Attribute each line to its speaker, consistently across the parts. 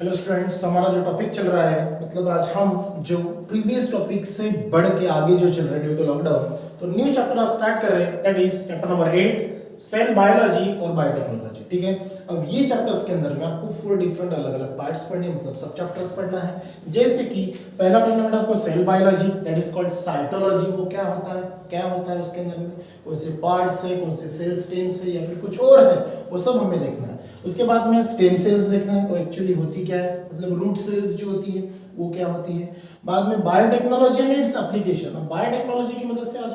Speaker 1: Hello students, तो हमारा जो टॉपिक चल रहा है मतलब आज हम जो प्रीवियस टॉपिक से बढ़ के आगे जो चल रहे हैं ड्यू टू लॉकडाउन, तो न्यू चैप्टर आज स्टार्ट कर रहे हैं। That is chapter number 8 cell biology और बायोटेक्नोलॉजी। ठीक है, अब ये चैप्टर्स के अंदर में आपको 4 डिफरेंट अलग अलग पार्ट्स पढ़ने मतलब सब चैप्टर्स पढ़ना है। जैसे कि पहला पढ़ना बेटा आपको cell biology, that is called cytology. वो क्या होता है उसके अंदर में कौन से पार्ट्स है, कौन से सेल स्टेम्स है या फिर कुछ और है, वो सब हमें देखना है। उसके बाद में स्टेम सेल्स देखना है, वो एक्चुअली होती क्या है, मतलब रूट सेल्स जो होती है वो क्या होती है। बाद में बायोटेक्नोलॉजी एंड इट्स एप्लीकेशन। अब बायोटेक्नोलॉजी की मदद से आज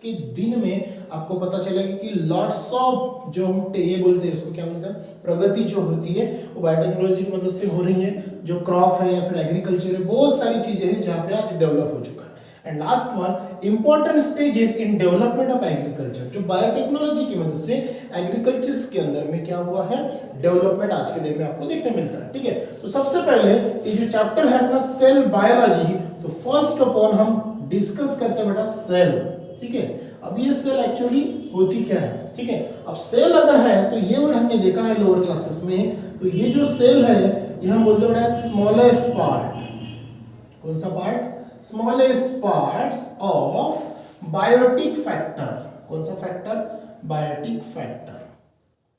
Speaker 1: के दिन में आपको पता चलेगा कि लॉट्स ऑफ जो हम ये बोलते हैं उसको क्या बोलते हैं, प्रगति जो होती है वो बायोटेक्नोलॉजी की मदद से हो रही है। जो क्रॉप है या फिर एग्रीकल्चर है, बहुत सारी चीजें हैं जहाँ पे आज डेवलप हो चुका है। And last one important stages in development of agriculture, जो बायोटेक्नोलॉजी की मदद से एग्रीकल्चर के अंदर में क्या हुआ है, डेवलपमेंट आज के दिन में आपको देखने मिलता है। ठीक है, तो सबसे पहले ये जो चैप्टर है अपना सेल बायोलॉजी, तो फर्स्ट ऑफ ऑल हम डिस्कस करते हैं बेटा सेल। ठीक है, अब ये सेल एक्चुअली होती क्या है। ठीक है, अब सेल अगर है तो ये वर्ड हमने देखा है लोअर क्लासेस में, तो ये जो सेल है ये हम बोलते हैं बेटा स्मॉलेस्ट पार्ट। कौन सा part? Smallest parts of biotic factor. कौन सा फैक्टर? Biotic factor.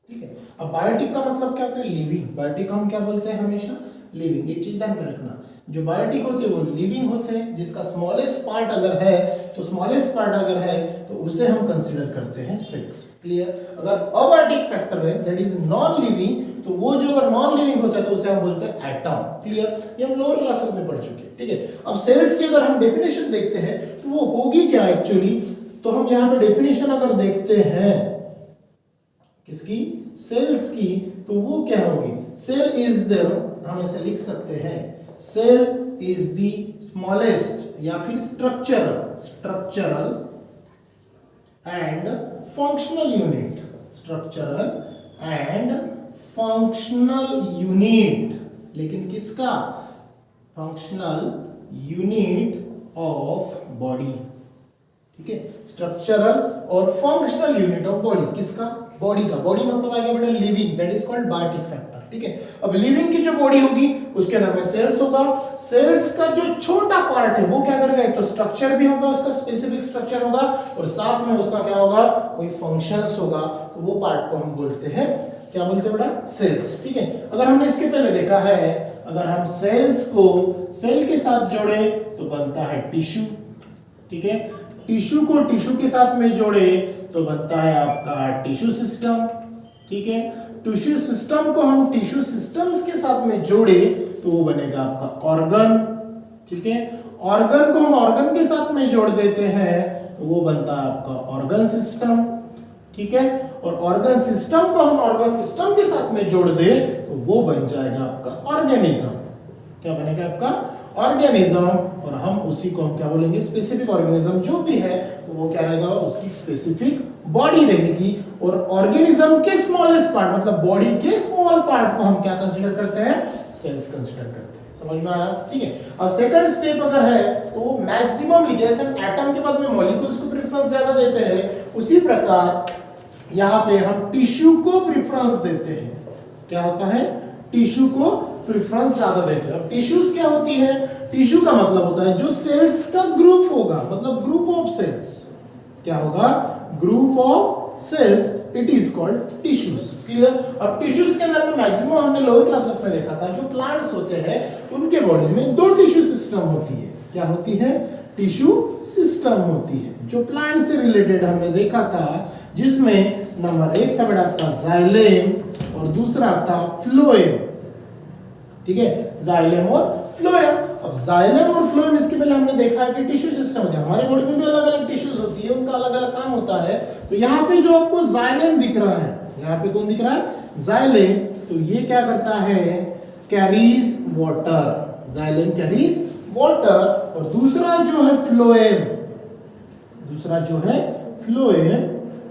Speaker 1: ठीक है, अब बायोटिक का मतलब क्या होता है? लिविंग। बायोटिक हम क्या बोलते हैं हमेशा? लिविंग। एक चीज ध्यान में रखना, जो बायोटिक होते हैं वो लिविंग होते हैं, जिसका स्मॉलेस्ट पार्ट अगर है तो स्मॉलेस्ट पार्ट अगर है तो उसे हम कंसीडर करते हैं सेल्स। क्लियर? अगर अबायोटिक फैक्टर है दैट इज नॉन लिविंग, तो वो जो अगर नॉन लिविंग होता है तो उसे हम बोलते हैं एटम। क्लियर? ये हम लोअर क्लासेस में पढ़ चुके हैं। ठीक है, अब सेल्स की अगर हम डेफिनेशन देखते हैं तो वो होगी क्या एक्चुअली, तो हम यहाँ पे डेफिनेशन अगर देखते हैं किसकी? सेल्स की, तो वो क्या होगी? सेल इज द, हम ऐसे लिख सकते हैं, सेल इज द स्मॉलेस्ट या फिर structural and functional unit. Structural and functional unit, लेकिन किसका? Functional unit of body. ठीक है, स्ट्रक्चरल और फंक्शनल यूनिट ऑफ बॉडी। किसका? बॉडी का। बॉडी मतलब आएगा बेटा living, that is called biotic factor. ठीक है, अब लिविंग की जो बॉडी होगी उसके अंदर में सेल्स होगा। सेल्स का जो छोटा पार्ट है वो क्या करेगा? एक तो स्ट्रक्चर भी होगा, उसका स्पेसिफिक स्ट्रक्चर होगा, और साथ में उसका क्या होगा? कोई फंक्शंस होगा, तो वो पार्ट को हम बोलते हैं, क्या बोलते हैं बेटा? सेल्स। ठीक है, अगर हमने इसके पहले देखा है, अगर हम सेल्स को सेल के साथ जोड़े तो बनता है टिश्यू। ठीक है, टिश्यू को टिश्यू के साथ में जोड़े तो बनता है आपका टिश्यू सिस्टम। ठीक है, टिश्यू सिस्टम को हम टिश्यू सिस्टम्स के साथ में जोड़े तो वो बनेगा आपका ऑर्गन। ठीक है, ऑर्गन को हम ऑर्गन के साथ में जोड़ देते हैं तो वो बनता है आपका ऑर्गन सिस्टम। ठीक है, और ऑर्गन सिस्टम को हम ऑर्गन सिस्टम के साथ में जोड़ दे तो वो बन जाएगा आपका ऑर्गेनिज्म। क्या बनेगा? आपका ऑर्गेनिज्म। और हम उसी को हम क्या बोलेंगे? स्पेसिफिक ऑर्गेनिज्म जो भी है तो वो क्या रहेगा? उसकी स्पेसिफिक बॉडी रहेगी। और ऑर्गेनिज्म के स्मॉलेस्ट पार्ट मतलब बॉडी के स्मॉल पार्ट को हम क्या कंसीडर करते हैं? सेल्स कंसीडर करते हैं। समझ में आया? ठीक है, अब सेकंड स्टेप अगर है तो मैक्सिमम, जैसे एटम के बाद में मॉलिक्यूल्स को प्रेफरेंस ज्यादा देते हैं, उसी प्रकार यहाँ पे हम टिश्यू को प्रेफरेंस देते हैं। क्या होता है? टिश्यू को प्रेफरेंस ज्यादा देते हैं। अब टिश्यूज क्या होती है? टिश्यू का मतलब होता है जो सेल्स का ग्रुप होगा, मतलब ग्रुप ऑफ सेल्स। क्या होगा? Group of cells, it is called tissues. Clear? अब टिश्यूज के अंदर में मैक्सिमम हमने लोअर क्लासेस में देखा था, जो प्लांट्स होते हैं उनके बॉडी में 2 टिश्यू सिस्टम होती है। क्या होती है? टिश्यू सिस्टम होती है। जो प्लांट से रिलेटेड हमने देखा था, जिसमें नंबर 1 था बेटा आपका जाइलेम और दूसरा था फ्लोएम। ठीक है, जाइलेम और फ्लोएम। अब जाइलेम और फ्लोएम, इसके पहले हमने देखा है कि टिश्यू सिस्टम होता है। हमारे बॉडी में भी अलग अलग टिश्यूज होती है, उनका अलग अलग काम होता है। तो यहाँ पे जो आपको जाइलेम दिख रहा है, यहाँ पे कौन दिख रहा है? जाइलेम। तो ये क्या करता है? Carries water. Xylem carries water. और दूसरा जो है फ्लोएम,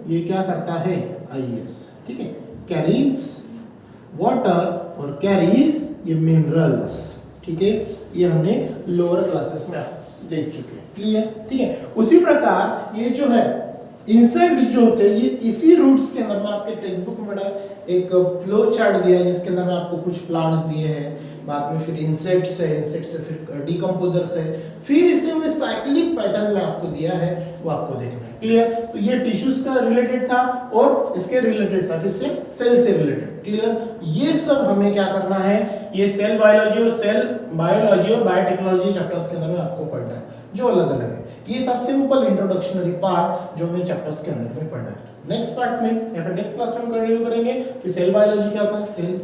Speaker 1: ये क्या करता है? आईएस। ठीक है, कैरीज वाटर और कैरीज ये मिनरल्स। ठीक है, ये हमने लोअर क्लासेस में देख चुके हैं। क्लियर? ठीक है, उसी प्रकार ये जो है इंसेक्ट्स जो होते हैं ये इसी रूट्स के अंदर, मैं आपके टेक्स्ट बुक में बड़ा एक फ्लो चार्ट दिया है जिसके अंदर मैं आपको कुछ प्लांट्स दिए हैं, बाद में फिर इंसेक्ट्स है, इंसेक्ट से फिर डिकम्पोजर्स है, फिर इसी में साइक्लिक पैटर्न में आपको दिया है, वो आपको देखना है। क्लियर? तो ये टिश्यूज का रिलेटेड था और इसके रिलेटेड था, किससे? सेल से रिलेटेड। क्लियर? ये सब हमें क्या करना है, ये सेल बायोलॉजी और सेल बायोलॉजी और बायोटेक्नोलॉजी चैप्टर्स के अंदर में आपको पढ़ना है, जो अलग अलग है। ये था सिंपल इंट्रोडक्शनरी पार्ट जो हमें चैप्टर्स के अंदर में पढ़ना है। नेक्स्ट पार्ट में या फिर नेक्स्ट क्लास में हम कंटिन्यू करेंगे कि सेल बायोलॉजी क्या होता है, सेल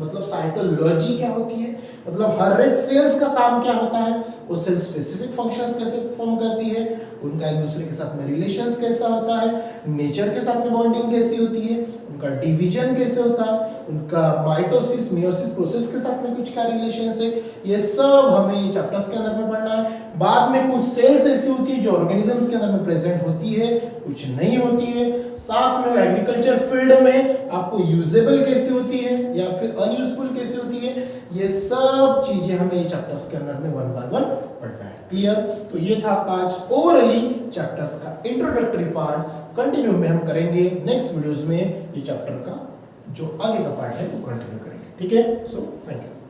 Speaker 1: मतलब साइटोलॉजी क्या होती है, मतलब हर एक सेल्स का काम क्या होता है, वो सेल स्पेसिफिक फंक्शंस कैसे परफॉर्म करती है, उनका एक दूसरे के साथ में रिलेशंस कैसा होता है, नेचर के साथ में बॉन्डिंग कैसी होती है, उनका डिवीजन कैसे होता है, उनका माइटोसिस मियोसिस प्रोसेस के साथ में कुछ क्या रिलेशंस है, ये सब हमें ये चैप्टर्स के अंदर में पढ़ना है। बाद में कुछ सेल्स ऐसी होती है जो ऑर्गेनिजम्स के अंदर में प्रेजेंट होती है, कुछ नहीं होती है। साथ में एग्रीकल्चर फील्ड में आपको यूजेबल कैसी होती है या फिर अनयूजफुल कैसी होती है, ये सब चीजें हमें ये चैप्टर्स के अंदर में वन बाय वन पढ़ना है। क्लियर? तो ये था आपका आज ओवरऑली चैप्टर्स का इंट्रोडक्टरी पार्ट। कंटिन्यू में हम करेंगे नेक्स्ट वीडियोस में ये चैप्टर का जो आगे का पार्ट है वो कंटिन्यू करेंगे। ठीक है? So thank you.